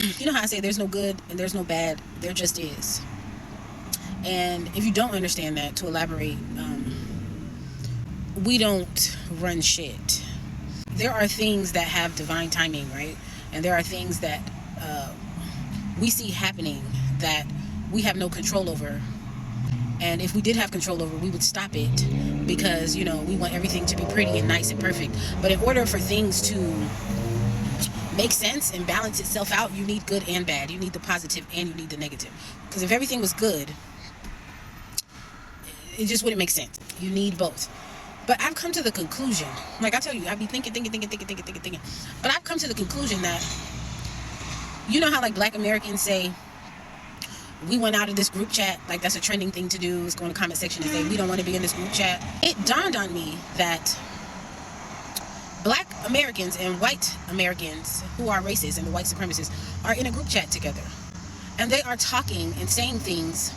You know how I say there's no good and there's no bad, there just is. And if you don't understand that, to elaborate, we don't run shit. There are things that have divine timing, right? And there are things that we see happening that we have no control over. And if we did have control over, we would stop it because, we want everything to be pretty and nice and perfect. But in order for things to make sense and balance itself out, you need good and bad. You need the positive and you need the negative. Because if everything was good, it just wouldn't make sense. You need both. But I've come to the conclusion, like I tell you, I'd be thinking. But I've come to the conclusion that, you know how like Black Americans say, we went out of this group chat, like that's a trending thing to do, is go in the comment section and say, we don't want to be in this group chat. It dawned on me that Black Americans and white Americans who are racist and the white supremacists are in a group chat together. And they are talking and saying things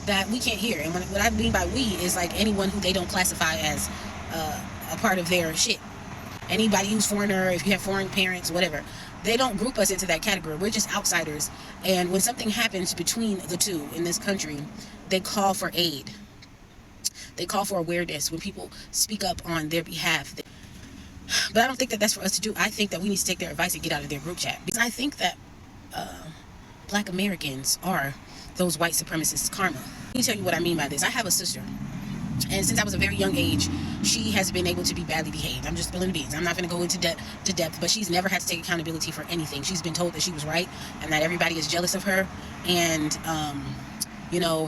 that we can't hear. And what I mean by we is like anyone who they don't classify as a part of their shit. Anybody who's foreigner, if you have foreign parents, whatever. They don't group us into that category. We're just outsiders. And when something happens between the two in this country, they call for aid. They call for awareness when people speak up on their behalf. But I don't think that that's for us to do. I think that we need to take their advice and get out of their group chat. Because I think that Black Americans are those white supremacists' karma. Let me tell you what I mean by this. I have a sister. And since I was a very young age, she has been able to be badly behaved. I'm just spilling the beans. I'm not going to go into depth, but she's never had to take accountability for anything. She's been told that she was right and that everybody is jealous of her. And,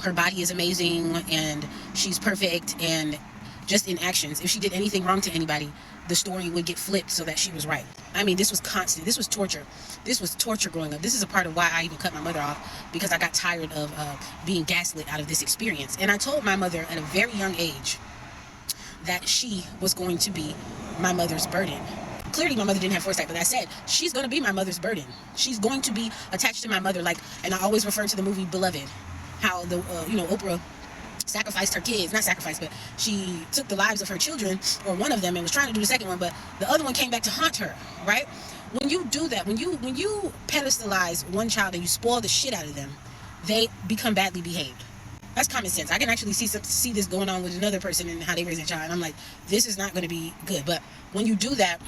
her body is amazing and she's perfect. And just in actions, if she did anything wrong to anybody, the story would get flipped so that she was right. I mean, this was constant. This was torture. This was torture growing up. This is a part of why I even cut my mother off, because I got tired of being gaslit out of this experience. And I told my mother at a very young age that she was going to be my mother's burden. Clearly, my mother didn't have foresight, but I said, she's going to be my mother's burden. She's going to be attached to my mother. And I always refer to the movie Beloved, how Oprah sacrificed her kids, not sacrificed, but she took the lives of her children, or one of them, and was trying to do the second one, but the other one came back to haunt her, right? When you do that, when you pedestalize one child and you spoil the shit out of them, they become badly behaved. That's common sense. I can actually see this going on with another person and how they raise a child. And I'm like, this is not going to be good. But when you do that,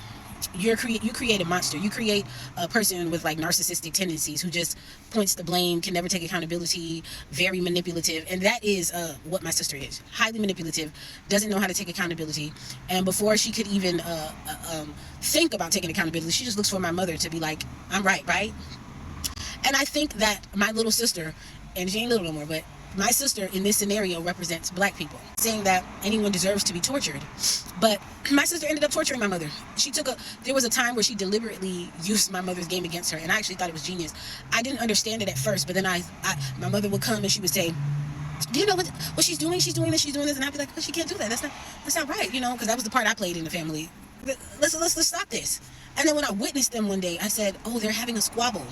you create a monster. You create a person with like narcissistic tendencies who just points the blame, can never take accountability, very manipulative. And that is what my sister is. Highly manipulative, doesn't know how to take accountability. And before she could even think about taking accountability, she just looks for my mother to be like, I'm right? And I think that my little sister, and she ain't little no more, but my sister in this scenario represents Black people, saying that anyone deserves to be tortured. But my sister ended up torturing my mother. There was a time where she deliberately used my mother's game against her, and I actually thought it was genius. I didn't understand it at first, but then my mother would come and she would say, do you know what she's doing? She's doing this, and I'd be like, well, she can't do that. That's not right, because that was the part I played in the family. Let's stop this. And then when I witnessed them one day, I said, oh, they're having a squabble.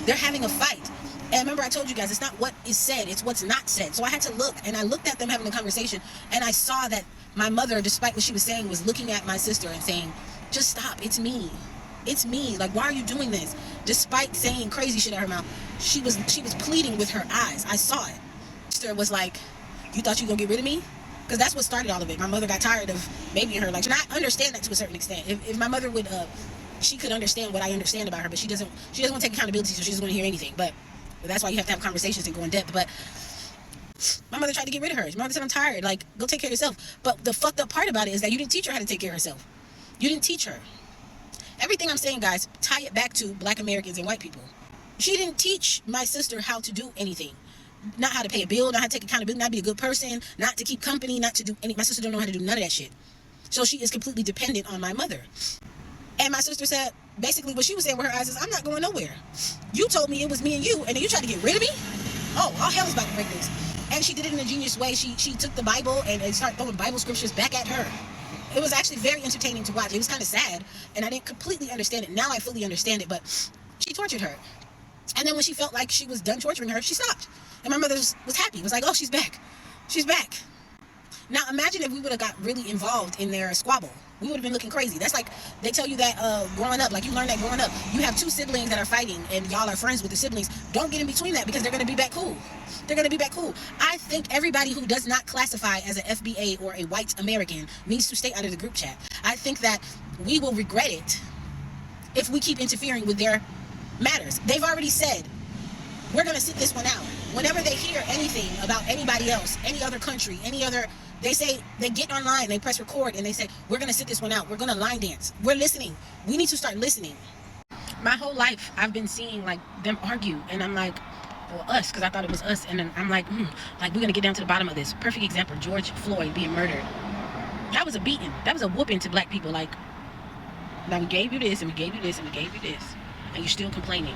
They're having a fight. And remember, I told you guys, it's not what is said, it's what's not said. So I had to look, and I looked at them having a conversation, and I saw that my mother, despite what she was saying, was looking at my sister and saying, just stop, it's me. It's me. Like, why are you doing this? Despite saying crazy shit out of her mouth, she was pleading with her eyes. I saw it. Sister was like, you thought you were going to get rid of me? Because that's what started all of it. My mother got tired of babying her. Like, and I understand that to a certain extent. If my mother would, she could understand what I understand about her, but she doesn't want to take accountability, so she doesn't want to hear anything. But that's why you have to have conversations and go in depth. But my mother tried to get rid of her. My mother said, I'm tired. Like, go take care of yourself. But the fucked up part about it is that you didn't teach her how to take care of herself. You didn't teach her. Everything I'm saying, guys, tie it back to Black Americans and white people. She didn't teach my sister how to do anything. Not how to pay a bill, not how to take accountability, not to be a good person, not to keep company, not to do any. My sister don't know how to do none of that shit. So she is completely dependent on my mother. And my sister said, basically what she was saying with her eyes is, I'm not going nowhere. You told me it was me and you, and then you tried to get rid of me? Oh, all hell is about to break loose. And she did it in a genius way. She took the Bible and started throwing Bible scriptures back at her. It was actually very entertaining to watch. It was kind of sad, and I didn't completely understand it. Now I fully understand it, but she tortured her. And then when she felt like she was done torturing her, she stopped. And my mother was happy. Was like, oh, she's back. She's back. Now imagine if we would have got really involved in their squabble. We would have been looking crazy. That's like they tell you that growing up, like you learn that growing up. You have two siblings that are fighting and y'all are friends with the siblings. Don't get in between that because they're going to be back cool. They're going to be back cool. I think everybody who does not classify as an FBA or a white American needs to stay out of the group chat. I think that we will regret it if we keep interfering with their matters. They've already said, we're going to sit this one out. Whenever they hear anything about anybody else, any other country, any other, they say, they get online, they press record, and they say, we're going to sit this one out. We're going to line dance. We're listening. We need to start listening. My whole life, I've been seeing, like, them argue, and I'm like, well, us, because I thought it was us, and then I'm like, like, we're going to get down to the bottom of this. Perfect example, George Floyd being murdered. That was a beating. That was a whooping to black people, like, now we gave you this, and we gave you this, and we gave you this, and you're still complaining.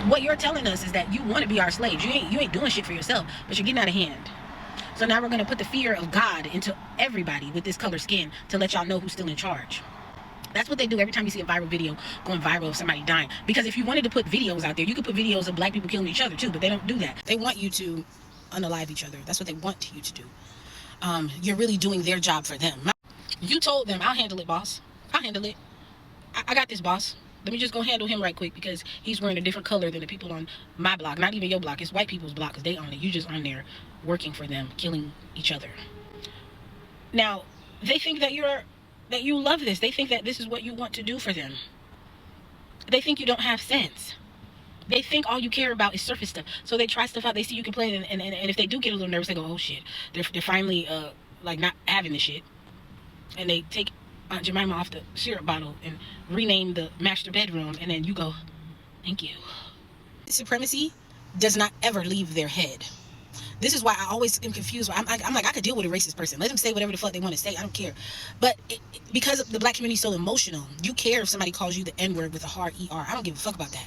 What you're telling us is that you want to be our slaves. You ain't doing shit for yourself, but you're getting out of hand. So now we're going to put the fear of God into everybody with this color skin to let y'all know who's still in charge. That's what they do every time you see a viral video going viral of somebody dying. Because if you wanted to put videos out there, you could put videos of black people killing each other too, but they don't do that. They want you to unalive each other. That's what they want you to do. You're really doing their job for them. You told them, I'll handle it, boss. I'll handle it. I got this, boss. Let me just go handle him right quick because he's wearing a different color than the people on my block. Not even your block. It's white people's block because they own it. You just on there working for them, killing each other. Now, they think that you love this. They think that this is what you want to do for them. They think you don't have sense. They think all you care about is surface stuff. So they try stuff out. They see you complain, and if they do get a little nervous, they go, oh shit. They're finally like not having this shit. And they take Aunt Jemima off the syrup bottle and rename the master bedroom, and then you go, thank you. Supremacy does not ever leave their head. This is why I always am confused. I'm like, I could deal with a racist person. Let them say whatever the fuck they want to say. I don't care. But because the black community is so emotional, you care if somebody calls you the N-word with a hard ER. I don't give a fuck about that.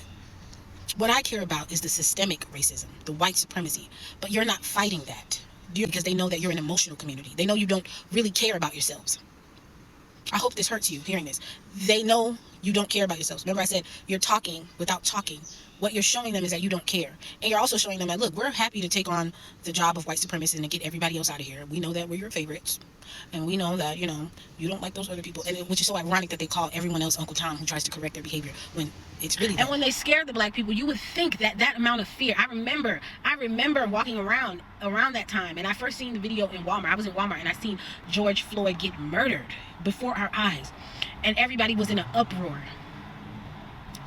What I care about is the systemic racism, the white supremacy. But you're not fighting that. Because they know that you're an emotional community. They know you don't really care about yourselves. I hope this hurts you hearing this. They know you don't care about yourselves. Remember I said you're talking without talking. What you're showing them is that you don't care. And you're also showing them that, look, we're happy to take on the job of white supremacists and to get everybody else out of here. We know that we're your favorites. And we know that, you don't like those other people. And which is so ironic that they call everyone else Uncle Tom who tries to correct their behavior when it's really them. And when they scare the black people, you would think that amount of fear. I remember walking around that time, and I first seen the video in Walmart. I was in Walmart and I seen George Floyd get murdered before our eyes. And everybody was in an uproar.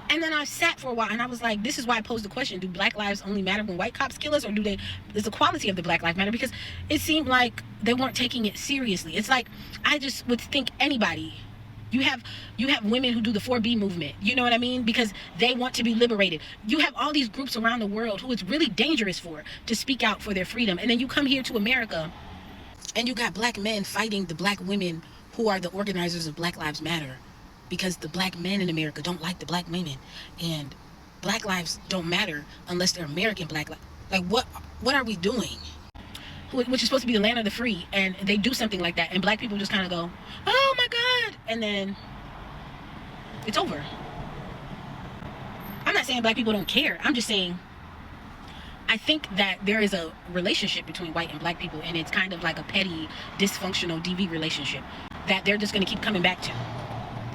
And then I sat for a while and I was like, this is why I posed the question, do black lives only matter when white cops kill us, or does the quality of the black life matter? Because it seemed like they weren't taking it seriously. It's like, I just would think anybody, you have women who do the 4B movement, you know what I mean? Because they want to be liberated. You have all these groups around the world who it's really dangerous for to speak out for their freedom. And then you come here to America and you got black men fighting the black women who are the organizers of Black Lives Matter. Because the black men in America don't like the black women, and black lives don't matter unless they're American black lives. Like, what are we doing? Which is supposed to be the land of the free, and they do something like that, and black people just kind of go, oh my God, and then it's over. I'm not saying black people don't care. I'm just saying I think that there is a relationship between white and black people, and it's kind of like a petty, dysfunctional DV relationship that they're just going to keep coming back to.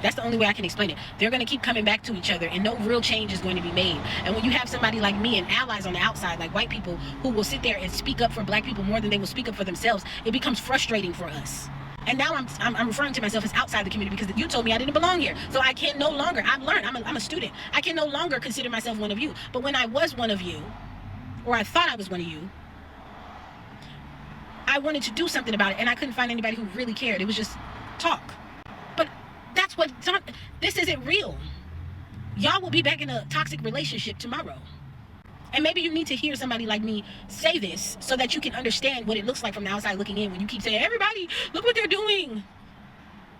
That's the only way I can explain it. They're going to keep coming back to each other, and no real change is going to be made. And when you have somebody like me and allies on the outside, like white people, who will sit there and speak up for black people more than they will speak up for themselves, it becomes frustrating for us. And now I'm referring to myself as outside the community because you told me I didn't belong here. So I can no longer, I've learned, I'm a student. I can no longer consider myself one of you. But when I was one of you, or I thought I was one of you, I wanted to do something about it, and I couldn't find anybody who really cared. It was just talk. But that's what, this isn't real. Y'all will be back in a toxic relationship tomorrow. And maybe you need to hear somebody like me say this so that you can understand what it looks like from the outside looking in when you keep saying, everybody, look what they're doing.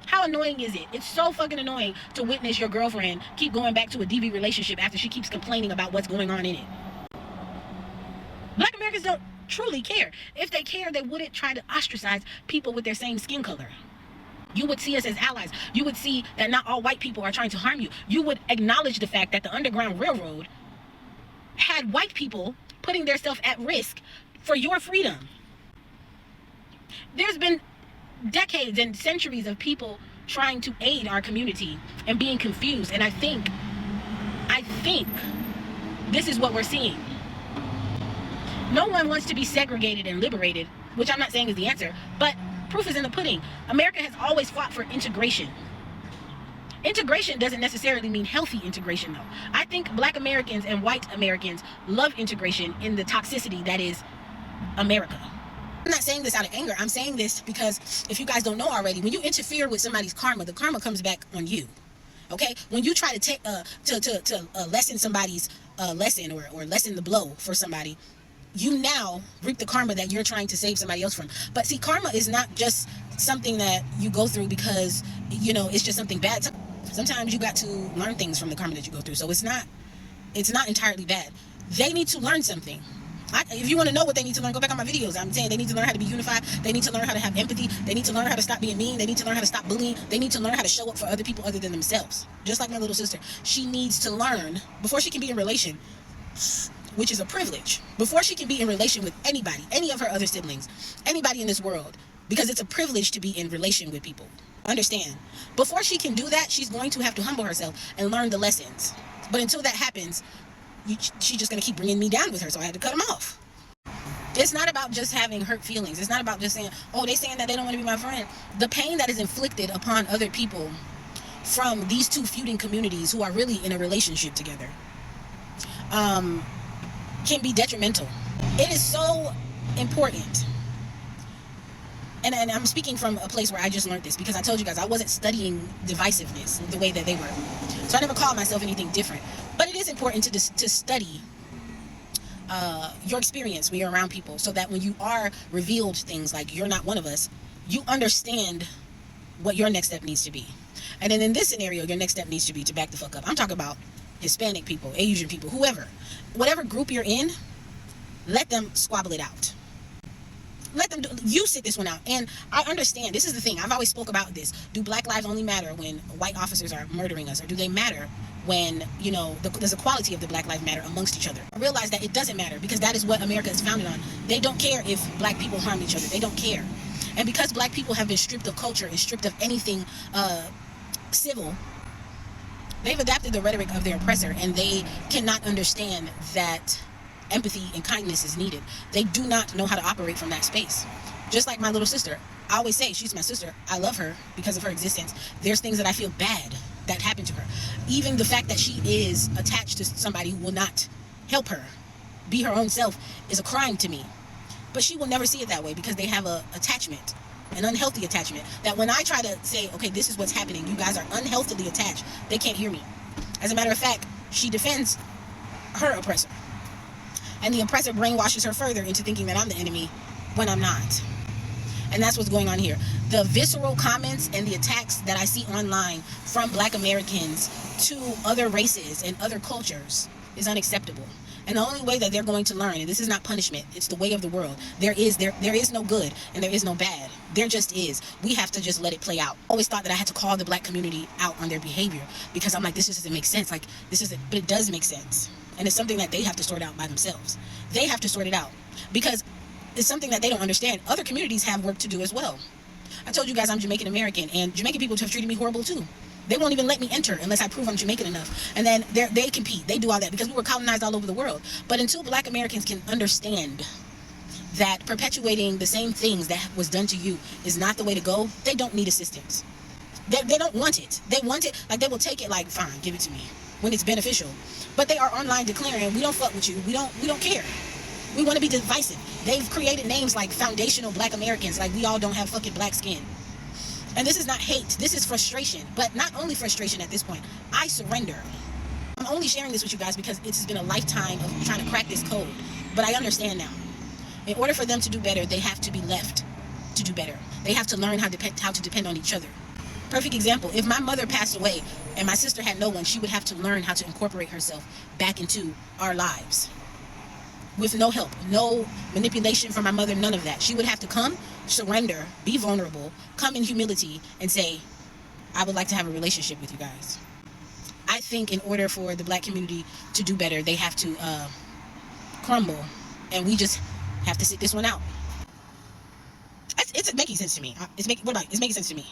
How annoying is it? It's so fucking annoying to witness your girlfriend keep going back to a DV relationship after she keeps complaining about what's going on in it. Black Americans don't truly care. If they care, they wouldn't try to ostracize people with their same skin color. You would see us as allies. You would see that not all white people are trying to harm you. You would acknowledge the fact that the Underground Railroad had white people putting themselves at risk for your freedom. There's been decades and centuries of people trying to aid our community and being confused. And I think this is what we're seeing. No one wants to be segregated and liberated, which I'm not saying is the answer, but proof is in the pudding. America has always fought for integration. Integration doesn't necessarily mean healthy integration, though. I think Black Americans and white Americans love integration in the toxicity that is America. I'm not saying this out of anger. I'm saying this because if you guys don't know already, when you interfere with somebody's karma, the karma comes back on you. Okay? When you try to take lessen somebody's lesson or lessen the blow for somebody, you now reap the karma that you're trying to save somebody else from. But see, karma is not just something that you go through because, you know, it's just something bad. Sometimes you got to learn things from the karma that you go through. So it's not entirely bad. They need to learn something. If you want to know what they need to learn, go back on my videos. I'm saying they need to learn how to be unified. They need to learn how to have empathy. They need to learn how to stop being mean. They need to learn how to stop bullying. They need to learn how to show up for other people other than themselves. Just like my little sister. She needs to learn before she can be in relation, which is a privilege, before she can be in relation with anybody, any of her other siblings, anybody in this world, because it's a privilege to be in relation with people. Understand? Before she can do that, she's going to have to humble herself and learn the lessons. But until that happens, she's just going to keep bringing me down with her, so I had to cut them off. It's not about just having hurt feelings. It's not about just saying, oh, they're saying that they don't want to be my friend. The pain that is inflicted upon other people from these two feuding communities who are really in a relationship together can be detrimental. It is so important. And I'm speaking from a place where I just learned this, because I told you guys I wasn't studying divisiveness the way that they were. So I never called myself anything different. But it is important to study your experience when you're around people, so that when you are revealed things like you're not one of us, you understand what your next step needs to be. And then in this scenario, your next step needs to be to back the fuck up. I'm talking about Hispanic people, Asian people, whoever. Whatever group you're in, let them squabble it out. Let them you sit this one out. And I understand, this is the thing, I've always spoke about this. Do black lives only matter when white officers are murdering us, or do they matter when, you know, there's a quality of the Black Lives Matter amongst each other? I realize that it doesn't matter, because that is what America is founded on. They don't care if black people harm each other. They don't care. And because black people have been stripped of culture and stripped of anything civil, they've adapted the rhetoric of their oppressor, and they cannot understand that empathy and kindness is needed. They do not know how to operate from that space. Just like my little sister. I always say she's my sister. I love her because of her existence. There's things that I feel bad that happened to her. Even the fact that she is attached to somebody who will not help her be her own self is a crime to me. But she will never see it that way, because they have a attachment, an unhealthy attachment, that when I try to say, okay, this is what's happening, you guys are unhealthily attached, they can't hear me. As a matter of fact, she defends her oppressor. And the oppressor brainwashes her further into thinking that I'm the enemy when I'm not. And that's what's going on here. The visceral comments and the attacks that I see online from black Americans to other races and other cultures is unacceptable. And the only way that they're going to learn, and this is not punishment, it's the way of the world. There is no good and there is no bad. There just is. We have to just let it play out. I always thought that I had to call the black community out on their behavior, because I'm like, this just doesn't make sense. Like, but it does make sense. And it's something that they have to sort out by themselves. They have to sort it out, because it's something that they don't understand. Other communities have work to do as well. I told you guys I'm Jamaican American, and Jamaican people have treated me horrible too. They won't even let me enter unless I prove I'm Jamaican enough. And then they compete. They do all that because we were colonized all over the world. But until black Americans can understand that perpetuating the same things that was done to you is not the way to go, they don't need assistance. They don't want it. They want it, like they will take it like, fine, give it to me when it's beneficial. But they are online declaring, we don't fuck with you. We don't care. We want to be divisive. They've created names like foundational black Americans, like we all don't have fucking black skin. And this is not hate. This is frustration. But not only frustration at this point. I surrender. I'm only sharing this with you guys because it's been a lifetime of trying to crack this code. But I understand now. In order for them to do better, they have to be left to do better. They have to learn how to depend on each other. Perfect example. If my mother passed away and my sister had no one, she would have to learn how to incorporate herself back into our lives. With no help, no manipulation from my mother, none of that. She would have to come, surrender, be vulnerable, come in humility, and say, I would like to have a relationship with you guys. I think in order for the black community to do better, they have to crumble, and we just have to sit this one out. It's making sense to me. It's making sense to me.